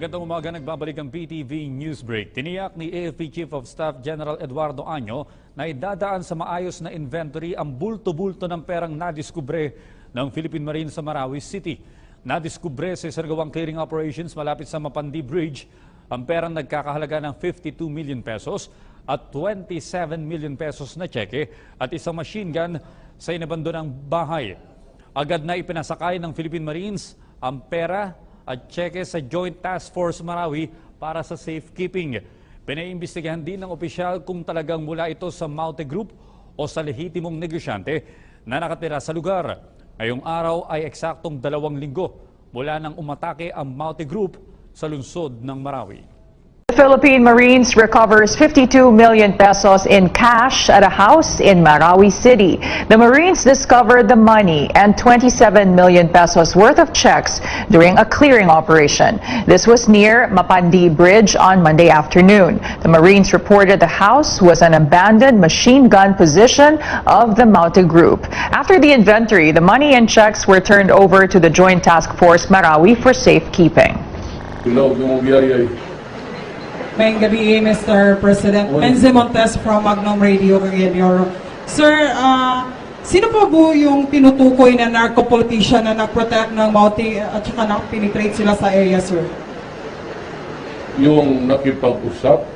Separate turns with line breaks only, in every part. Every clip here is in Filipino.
Magandang umaga, nagbabalik ang PTV News Break. Tiniyak ni AFP Chief of Staff General Eduardo Año na idadaan sa maayos na inventory ang bulto-bulto ng perang nadiskubre ng Philippine Marine sa Marawi City. Nadiskubre sa isaragawang clearing operations malapit sa Mapandi Bridge ang perang nagkakahalaga ng 52 million pesos at 27 million pesos na tseke at isang machine gun sa inabandonang bahay. Agad na ipinasakay ng Philippine Marines ang pera at tseke sa Joint Task Force Marawi para sa safekeeping. Pinaimbestigahan din ng opisyal kung talagang mula ito sa Maute Group o sa lehitimong negosyante na nakatira sa lugar. Ngayong araw ay eksaktong 2 linggo mula nang umatake ang Maute Group sa lungsod ng Marawi.
The Philippine Marines recovers 52 million pesos in cash at a house in Marawi City. The Marines discovered the money and 27 million pesos worth of checks during a clearing operation. This was near Mapandi Bridge on Monday afternoon. The Marines reported the house was an abandoned machine gun position of the Maute Group. After the inventory, the money and checks were turned over to the Joint Task Force Marawi for safekeeping.
Mayang gabi, Mr. President. Menze Montes from Magnum Radio, Cagayan. Sir, sino po po yung tinutukoy na narco-politician na nag-protect ng Maute at saka na-penetrate sila sa area, sir?
Yung nakipag-usap?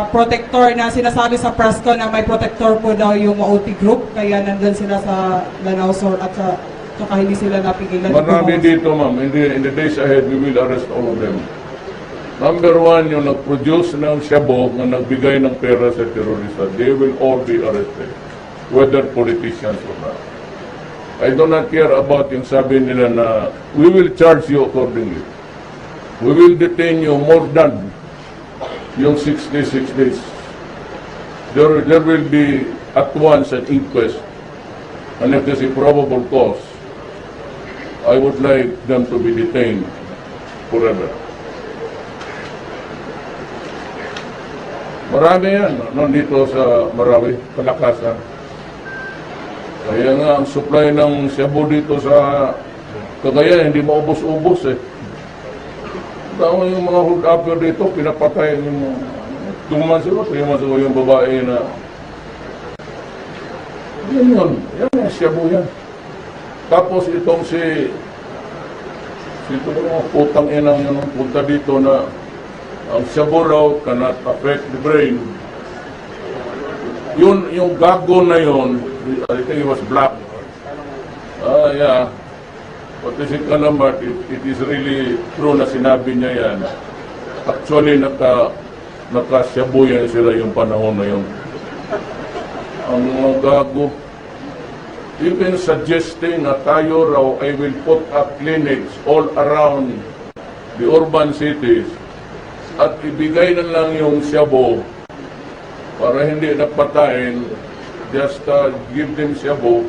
Protector na sinasabi sa press ko na may protector po daw yung Maute Group, kaya nandun sila sa Lanao Sur at saka hindi sila napigilan.
Marami dito, ma'am. In the days ahead, we will arrest all of them. Number 1, yung nag-produce ng shabu na nagbigay ng pera sa terorista, they will all be arrested, whether politicians or not. I do not care about yung sabi nila na we will charge you accordingly. We will detain you more than yung 66 days. There will be at once an inquest, and if there's a probable cause, I would like them to be detained forever. Marami yan, nandito sa Marawi, kalakasan. Kaya nga, ang supply ng shabu dito sa Cagayan, hindi maubos-ubos eh. Tama yung mga hold-upper dito, pinapatay yung 2 months ago, 3 months ago yung babae na yan yun, yan shabu yan. Tapos itong si ito mga putang inang yun, punta dito na ang shabu raw cannot affect the brain. Yung gago na yun, I think it was black. Yeah. What is it number? It is really true na sinabi niya yan. Actually, naka-shabu yan sila yung panahon na yun. Ang mga gago, even suggesting na tayo raw, I will put up clinics all around the urban cities at ibigay na lang yung shabu para hindi napatayin, just give them shabu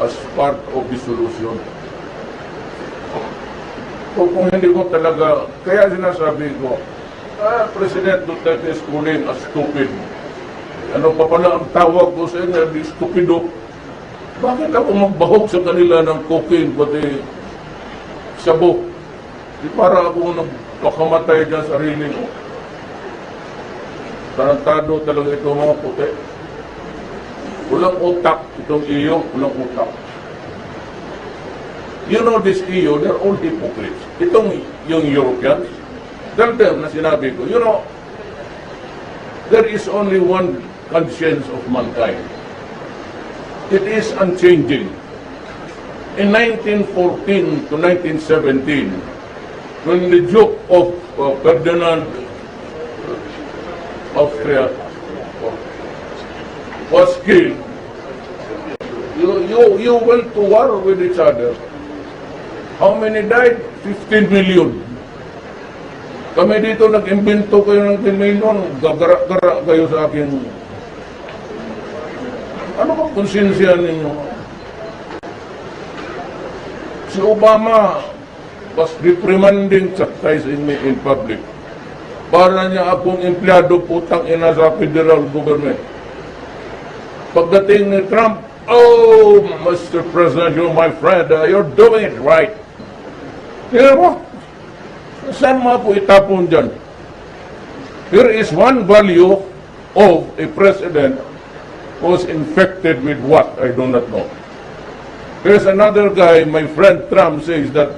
as part of the solution. Kung hindi ko talaga, kaya sinasabi ko, President Duterte is calling us stupid. Ano pa pala ang tawag ko sa inyo, di stupido. Bakit ako magbahog sa kanila ng cocaine, pati shabu? Di para ako nagpakamatay dyan sa sarili ko. Tarantado talaga ito mga puti. Walang utak itong iyo, walang utak. You know this iyo, they're all hypocrites. Itong yung Europeans, tell them na sinabi ko, you know, there is only one conscience of mankind. It is unchanging. In 1914 to 1917, when the Duke of Ferdinand Austria was killed, you went to war with each other. How many died? 15 million. Kami dito nag-imbento kayo ng 10 million, gagara-gara kayo sa akin. Ano ba konsensya ninyo? Si Obama was reprimanding, chastising me in public. Para niya akong empleyado putang ina sa federal government. Pagdating ni Trump, oh, Mr. President, you're my friend, you're doing it right. You know what? Saan mga po itapon dyan? There is one value of a president who's infected with what? I do not know. There's another guy, my friend Trump, says that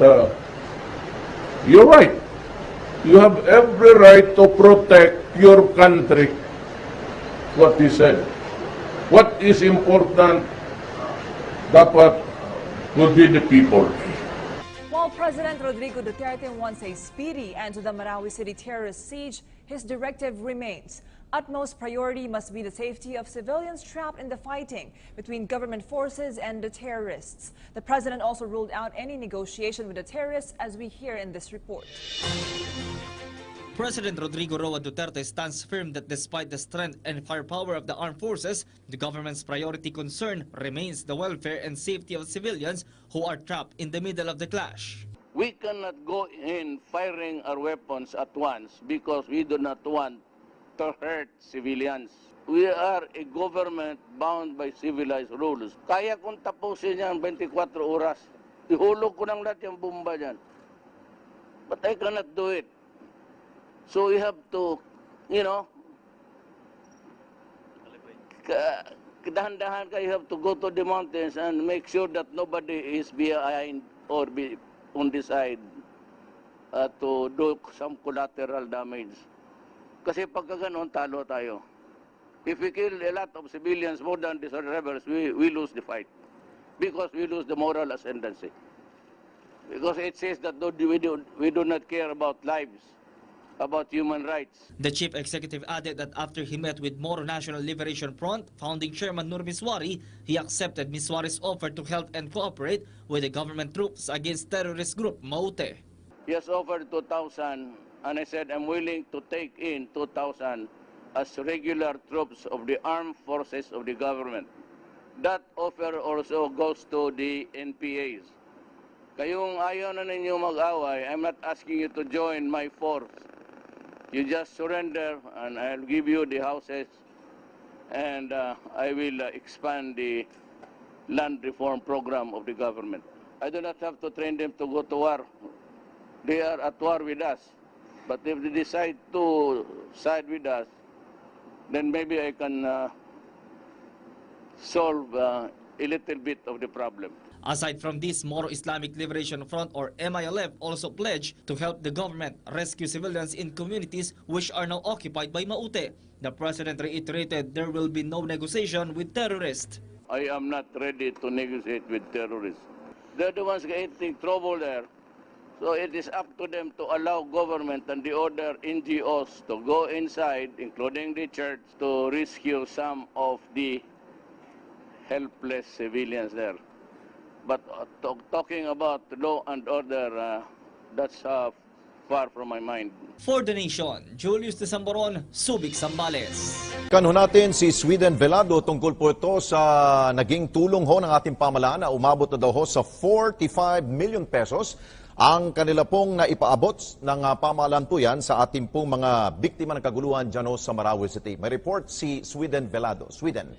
you're right. You have every right to protect your country. What he said. What is important dapat will be the people.
While President Rodrigo Duterte wants a speedy end to the Marawi City terrorist siege, his directive remains. Utmost priority must be the safety of civilians trapped in the fighting between government forces and the terrorists. The president also ruled out any negotiation with the terrorists, as we hear in this report.
President Rodrigo Roa Duterte stands firm that despite the strength and firepower of the armed forces, the government's priority concern remains the welfare and safety of civilians who are trapped in the middle of the clash.
We cannot go in firing our weapons at once because we do not want to hurt civilians. We are a government bound by civilized rules. Kaya kong tapusin yan 24 oras. Ihulog ko ng lahat yung bomba dyan. But I cannot do it. So we have to, dahan-dahan ka, you have to go to the mountains and make sure that nobody is behind or on the side to do some collateral damage. Kasi pagka ganon, talo tayo. If we kill a lot of civilians more than the rebels, we lose the fight. Because we lose the moral ascendancy. Because it says that we do not care about lives, about human rights.
The chief executive added that after he met with Moro National Liberation Front founding chairman Nur Miswari, he accepted Miswari's offer to help and cooperate with the government troops against terrorist group Maute.
He has offered 2,000, and I said I'm willing to take in 2,000 as regular troops of the armed forces of the government. That offer also goes to the NPAs. Kayong ayaw na ninyo mag-away, I'm not asking you to join my force. You just surrender and I'll give you the houses and I will expand the land reform program of the government. I do not have to train them to go to war. They are at war with us. But if they decide to side with us, then maybe I can solve a little bit of the problem.
Aside from this, Moro Islamic Liberation Front or MILF also pledged to help the government rescue civilians in communities which are now occupied by Maute. The president reiterated there will be no negotiation with terrorists.
I am not ready to negotiate with terrorists. They're the ones getting trouble there. So it is up to them to allow government and the other NGOs to go inside, including the church, to rescue some of the helpless civilians there. But talking about law and order, that's far from my mind.
For the Nation, Julius de Samboron, Subic Zambales.
Kanho natin si Sweden Velado tungkol po ito sa naging tulong ho ng ating pamahalaan na umabot na daw ho sa 45 million pesos ang kanila pong naipaabot ng pamahalaan po yan sa ating pong mga biktima ng kaguluhan dyan ho sa Marawi City. May report si Sweden Velado. Sweden.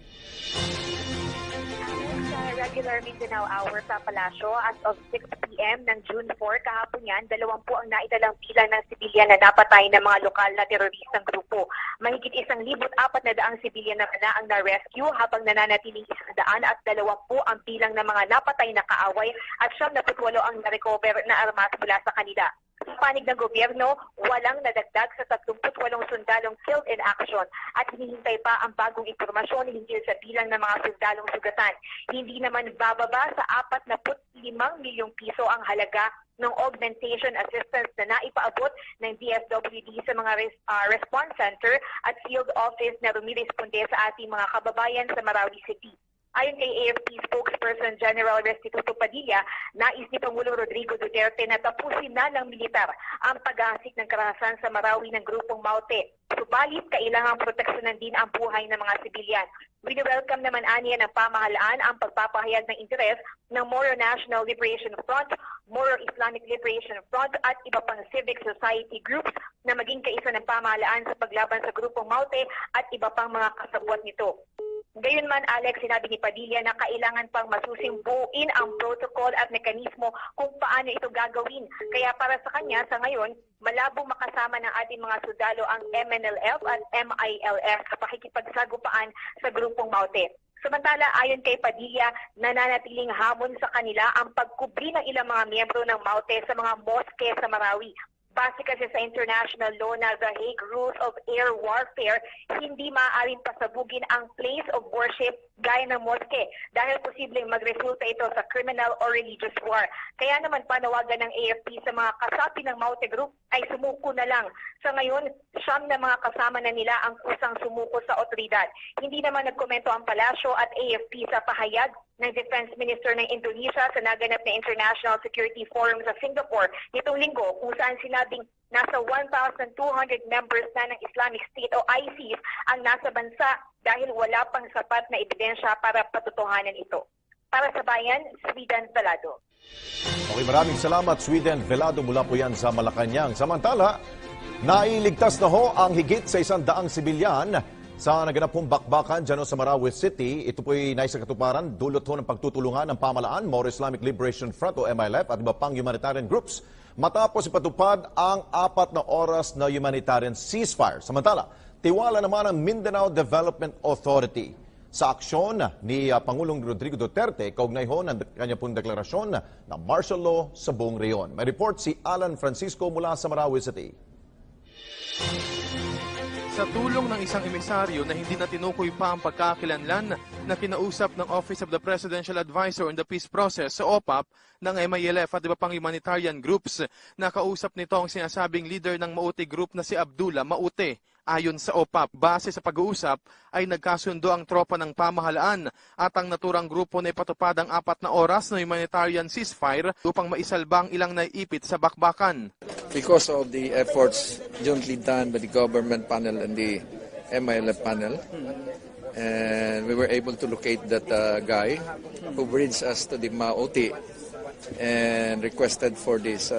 Regular Mindanao hour sa Palasyo as of 6 p.m. ng June 4 kahapon yan, 20 ang naidalang bilang ng sibilyan na napatay ng mga lokal na teroristang grupo. Mahigit 1,400 sibilyan naman na ang na-rescue habang nananatiling 100 at 20 ang bilang ng mga napatay na kaaway at 78 ang na-recover na armas mula sa kanila. Sa panig ng gobyerno, walang nadagdag sa 38 sundalong killed in action at hinihintay pa ang bagong impormasyon hinggil sa bilang ng mga sundalong sugatan. Hindi naman bababa sa 45 milyong piso ang halaga ng augmentation assistance na naipaabot ng DSWD sa mga response center at field office na rumiresponde sa ating mga kababayan sa Marawi City. Ayon kay AFP spokesperson General Restituto Padilla, nais ni Pangulong Rodrigo Duterte na tapusin na ng militar ang pag-aasik ng karahasan sa Marawi ng grupong Maute. Subalit, kailangang proteksyonan din ang buhay ng mga sibilyan. Wini-welcome naman aniya ng pamahalaan ang pagpapahayag ng interes ng Moro National Liberation Front, Moro Islamic Liberation Front at iba pang civic society groups na maging kaisa ng pamahalaan sa paglaban sa grupong Maute at iba pang mga kasabwat nito. Gayunman, Alex, sinabi ni Padilla na kailangan pang masusing buuin ang protocol at mekanismo kung paano ito gagawin. Kaya para sa kanya, sa ngayon, malabong makasama ng ating mga sundalo ang MNLF at MILF sa pakikipagsagupaan sa grupong Maute. Samantala, ayon kay Padilla, nananatiling hamon sa kanila ang pagkubli ng ilang mga miyembro ng Maute sa mga moske sa Marawi. Base kasi sa international law na the Hague Rules of Air Warfare, hindi maaaring pasabugin ang place of worship gaya ng moske dahil posibleng magresulta ito sa criminal or religious war. Kaya naman panawagan ng AFP sa mga kasapi ng Maute Group ay sumuko na lang. Sa ngayon, 9 na mga kasama na nila ang kusang sumuko sa otoridad. Hindi naman nagkomento ang palasyo at AFP sa pahayag ng Defense Minister ng Indonesia sa naganap na International Security Forum sa Singapore nitong linggo kung saan sinabing nasa 1,200 members na ng Islamic State o ISIS ang nasa bansa dahil wala pang sapat na ebidensya para patutuhanan ito. Para sa Bayan, Sweden Velado.
Okay, maraming salamat, Sweden Velado, mula po yan sa Malacanang. Samantala, nailigtas na ho ang higit sa 100 sibilyan sa naganap pong bakbakan dyan sa Marawi City. Ito po'y naisa katuparan, dulot ho ng pagtutulungan ng pamalaan, Moro Islamic Liberation Front o MILF at iba pang humanitarian groups matapos ipatupad ang 4 na oras na humanitarian ceasefire. Samantala, tiwala naman ang Mindanao Development Authority sa aksyon ni Pangulong Rodrigo Duterte kaugnay ho ng kanya pong deklarasyon na martial law sa buong reyon. May report si Alan Francisco mula sa Marawi City.
Sa tulong ng isang emisaryo na hindi na tinukoy pa ang pagkakakilanlan na kinausap ng Office of the Presidential Advisor on the Peace Process sa OPAP ng MILF at iba pang humanitarian groups, nakausap nito ang sinasabing leader ng Maute Group na si Abdullah Maute. Ayon sa OPAP, base sa pag-uusap ay nagkasundo ang tropa ng pamahalaan at ang naturang grupo na ipatupad ang 4 na oras na humanitarian ceasefire upang maisalbang ilang naiipit sa bakbakan.
Because of the efforts jointly done by the government panel and the MILF panel, and we were able to locate that guy who brings us to the Maute and requested for this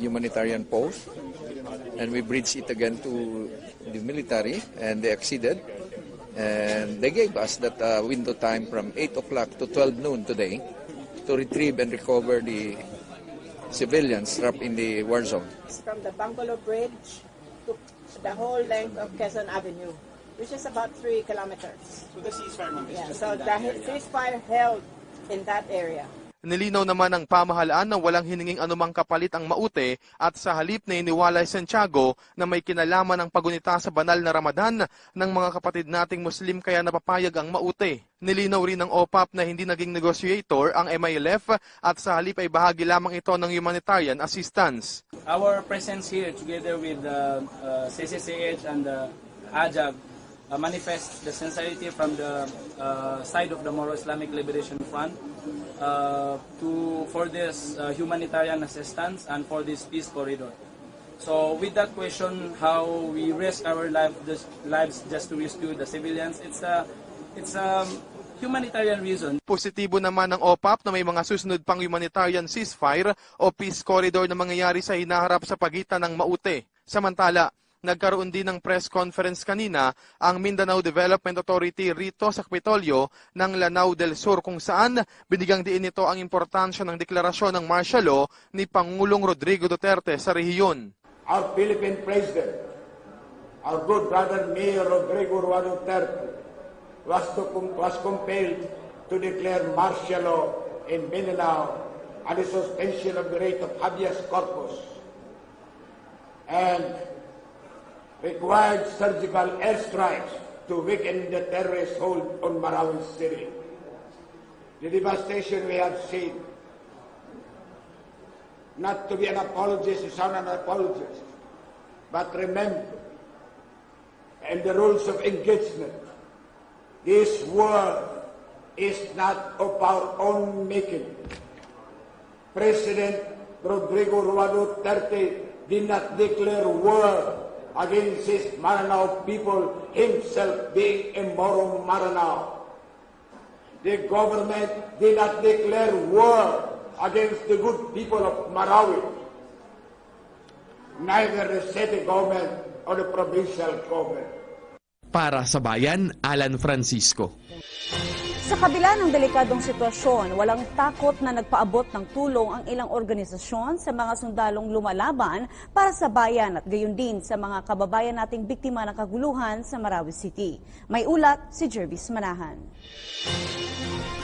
humanitarian post. And we bridged it again to the military, and they acceded. And they gave us that window time from 8 o'clock to 12 noon today to retrieve and recover the civilians trapped in the war zone.
From the Bangolo Bridge to the whole length of Quezon Avenue, which is about 3 kilometers. So the ceasefire, so the ceasefire held in that area.
Nilinaw naman ng pamahalaan na walang hininging anumang kapalit ang Maute at sa halip na iniwalay Santiago na may kinalaman ang pagunita sa banal na Ramadan ng mga kapatid nating Muslim kaya napapayag ang Maute. Nilinaw rin ng OPAP na hindi naging negotiator ang MILF at sa halip ay bahagi lamang ito ng humanitarian assistance.
Our presence here together with CCCH and AJAG manifests the sincerity from the side of the Moro Islamic Liberation Front for this humanitarian assistance and for this peace corridor. So with that question, how we risk our lives just to rescue the civilians, it's a humanitarian reason.
Positibo naman ng OPAP na may mga susunod pang humanitarian ceasefire o peace corridor na mangyayari sa hinaharap sa pagitan ng Maute. Samantala, nagkaroon din ng press conference kanina ang Mindanao Development Authority rito sa Kapitolyo ng Lanao del Sur kung saan binigyang diin nito ang importansya ng deklarasyon ng martial law ni Pangulong Rodrigo Duterte sa rehiyon.
Our Philippine President, our good brother Mayor Rodrigo Duterte was compelled to declare martial law in Mindanao and the suspension of the right of habeas corpus and required surgical airstrikes to weaken the terrorist hold on Marawi City. The devastation we have seen, not to be an apologist, to sound an apologist, but remember, and the rules of engagement, this war is not of our own making. President Rodrigo Duterte did not declare war against his Maranao people, himself being a Moro Maranao. The government did not declare war against the good people of Marawi. Neither the city government or the provincial government.
Para sa Bayan, Alan Francisco.
Sa kabila ng delikadong sitwasyon, walang takot na nagpaabot ng tulong ang ilang organisasyon sa mga sundalong lumalaban para sa bayan at gayon din sa mga kababayan nating biktima ng kaguluhan sa Marawi City. May ulat si Jervis Manahan.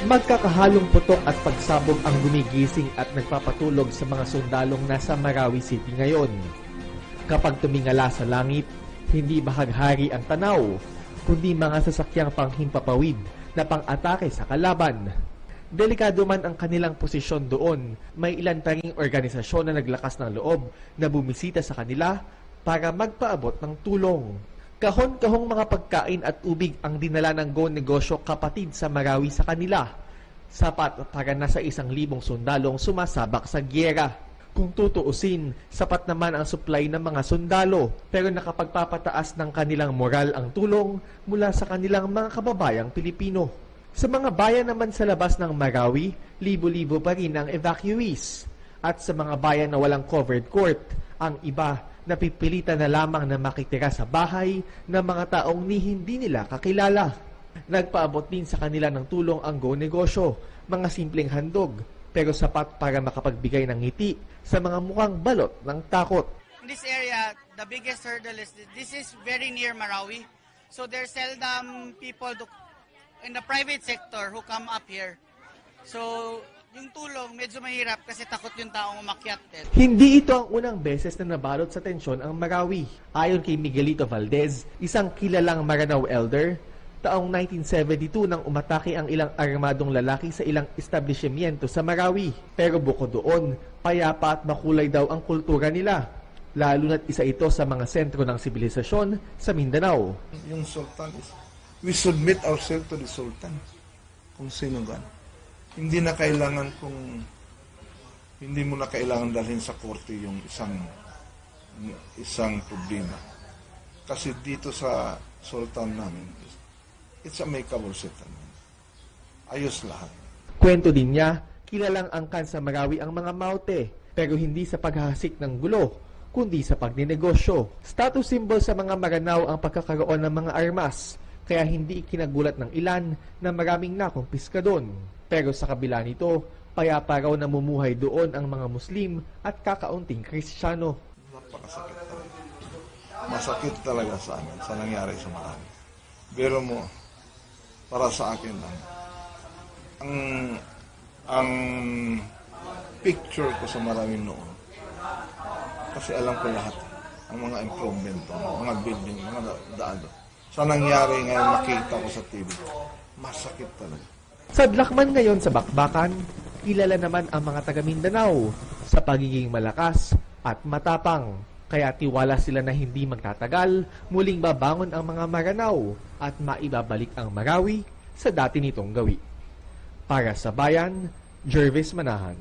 Magkakahalong putok at pagsabog ang gumigising at nagpapatulog sa mga sundalong nasa Marawi City ngayon. Kapag tumingala sa langit, hindi bahaghari ang tanaw, kundi mga sasakyang panghimpapawid na pang-atake sa kalaban. Delikado man ang kanilang posisyon doon, may ilan pa ring organisasyon na naglakas ng loob na bumisita sa kanila para magpaabot ng tulong. Kahon-kahong mga pagkain at tubig ang dinala ng Go Negosyo kapatid sa Marawi sa kanila. Sapat para nasa 1,000 sundalong sumasabak sa gyera. Kung tutuusin, sapat naman ang supply ng mga sundalo, pero nakapagpapataas ng kanilang moral ang tulong mula sa kanilang mga kababayang Pilipino. Sa mga bayan naman sa labas ng Marawi, libo-libo pa rin ang evacuees. At sa mga bayan na walang covered court, ang iba napipilitan na lamang na makitira sa bahay ng mga taong hindi nila kakilala. Nagpaabot din sa kanila ng tulong ang Go Negosyo, mga simpleng handog, pero sapat para makapagbigay ng ngiti sa mga mukhang balot ng takot.
In this area, the biggest hurdle is this is very near Marawi. So there's seldom people in the private sector who come up here. So yung tulong medyo mahirap kasi takot yung taong umakyat.
Hindi ito ang unang beses na nabalot sa tensyon ang Marawi. Ayon kay Miguelito Valdez, isang kilalang Maranao elder, taong 1972 nang umatake ang ilang armadong lalaki sa ilang establishmento sa Marawi. Pero bukod doon, payapa at makulay daw ang kultura nila. Lalo na't isa ito sa mga sentro ng sibilisasyon sa Mindanao.
Yung Sultan is, we submit ourselves to the Sultan. Kung sino gan. Hindi mo na kailangan dalhin sa korte yung isang problema. Kasi dito sa Sultan namin, it's a makeable settlement. Ayos lahat.
Kwento din niya, kilalang angkan sa Marawi ang mga Maute, pero hindi sa paghahasik ng gulo, kundi sa pagninegosyo. Status symbol sa mga Maranao ang pagkakaroon ng mga armas, kaya hindi ikinagulat ng ilan na maraming nakumpiska doon. Pero sa kabila nito, payapa raw namumuhay doon ang mga Muslim at kakaunting Kristiyano.
Napakasakit talaga. Masakit talaga sa amin, sa nangyari sa Marawi. Pero mo, para sa akin lang, ang picture ko sa Marawi noon, kasi alam ko lahat, ang mga improvement, mga building, mga daan. Sa nangyari ngayon, makita ko sa TV, masakit talaga.
Sadlakman ngayon sa bakbakan, kilala naman ang mga taga Mindanao sa pagiging malakas at matapang. Kaya tiwala sila na hindi magtatagal, muling babangon ang mga Maranao at maibabalik ang Marawi sa dati nitong gawi. Para sa Bayan, Jervis Manahan.